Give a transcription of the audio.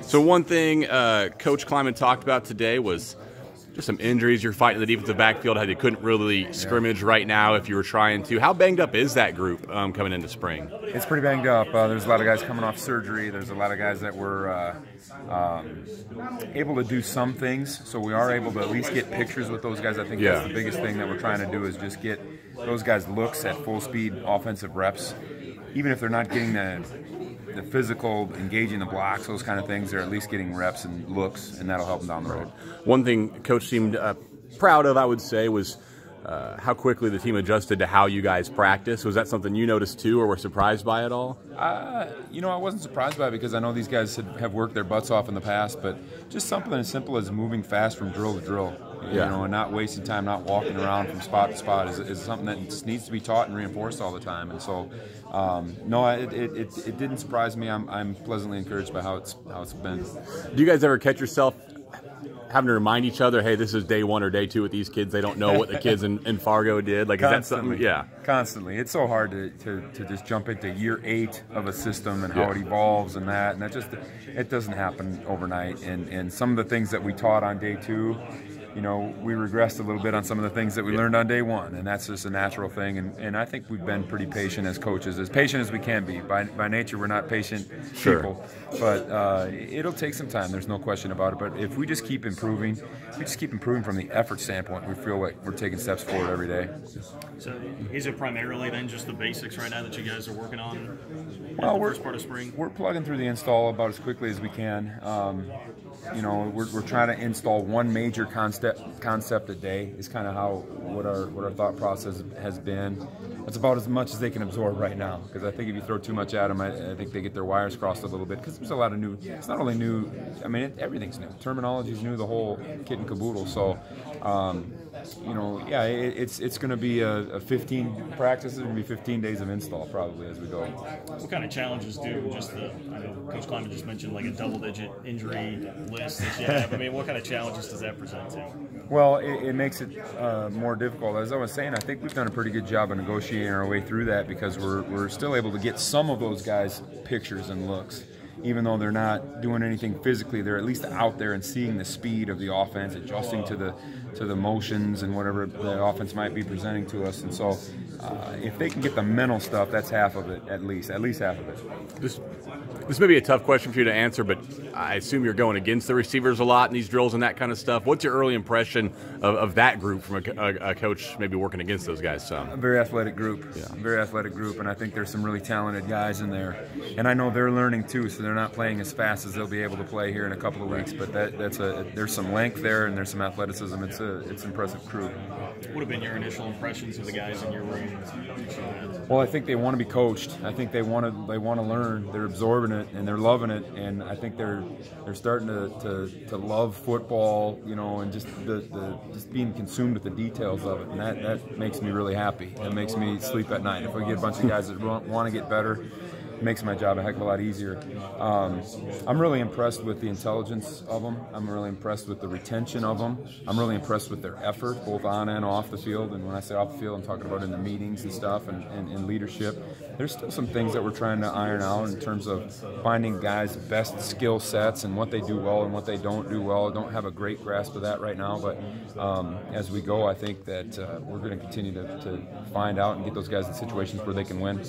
So one thing Coach Klanderman talked about today was just some injuries. You're fighting the defensive backfield. How you couldn't really scrimmage right now if you were trying to. How banged up is that group coming into spring? It's pretty banged up. There's a lot of guys coming off surgery. There's a lot of guys that were able to do some things. So we are able to at least get pictures with those guys. I think that's the biggest thing that we're trying to do is just get those guys looks at full speed offensive reps. Even if they're not getting the physical, engaging the blocks, those kind of things, they're at least getting reps and looks, and that'll help them down the road. One thing Coach seemed proud of, I would say, was how quickly the team adjusted to how you guys practice. Was that something you noticed too, or were surprised by at all? You know, I wasn't surprised by it because I know these guys have worked their butts off in the past, but just something as simple as moving fast from drill to drill, you know, and not wasting time, not walking around from spot to spot is something that just needs to be taught and reinforced all the time. And so, no, it didn't surprise me. I'm pleasantly encouraged by how it's been. Do you guys ever catch yourself having to remind each other, hey, this is day one or day two with these kids? They don't know what the kids in Fargo did. Like, constantly, is that something? Yeah, constantly. It's so hard to just jump into year 8 of a system and how it evolves and that it doesn't happen overnight. And some of the things that we taught on day 2, you know, we regressed a little bit on some of the things that we learned on day 1, and that's just a natural thing. And I think we've been pretty patient as coaches, as patient as we can be. By nature, we're not patient people, but it'll take some time. There's no question about it. But if we just keep improving, from the effort standpoint, we feel like we're taking steps forward every day. So is it primarily then just the basics right now that you guys are working on? Well, the first part of spring. We're plugging through the install about as quickly as we can. You know, we're trying to install one major concept a day is kind of what our thought process has been. That's about as much as they can absorb right now, because I think if you throw too much at them, I think they get their wires crossed a little bit, because there's a lot of new. It's not only new. I mean, everything's new. Terminology's new. The whole kit and caboodle. So. You know, yeah, it's going to be a 15 practices. It's going to be 15 days of install probably as we go. What kind of challenges do I know Coach Klanderman just mentioned like a double-digit injury list that you have. I mean, what kind of challenges does that present to? Well, it makes it more difficult. As I was saying, I think we've done a pretty good job of negotiating our way through that, because we're still able to get some of those guys pictures and looks. Even though they're not doing anything physically, they're at least out there and seeing the speed of the offense, adjusting to the motions and whatever the offense might be presenting to us. And so if they can get the mental stuff, that's half of it, at least half of it. This may be a tough question for you to answer, but I assume you're going against the receivers a lot in these drills and that kind of stuff. What's your early impression of that group from a coach maybe working against those guys? A very athletic group, very athletic group, and I think there's some really talented guys in there. And I know they're learning too, so they're not playing as fast as they'll be able to play here in a couple of weeks. But there's some length there, and there's some athleticism. It's an impressive crew. What have been your initial impressions of the guys in your room? Well, I think they want to be coached. I think they want to learn. They're absorbing it and they're loving it, and I think they're starting to love football, you know, and just just being consumed with the details of it, and that makes me really happy. It makes me sleep at night. If we get a bunch of guys that want to get better, it makes my job a heck of a lot easier. I'm really impressed with the intelligence of them. I'm really impressed with the retention of them. I'm really impressed with their effort, both on and off the field. And when I say off the field, I'm talking about in the meetings and stuff and leadership. There's still some things that we're trying to iron out in terms of finding guys' best skill sets and what they do well and what they don't do well. I don't have a great grasp of that right now, but as we go, I think that we're going to continue to find out and get those guys in situations where they can win.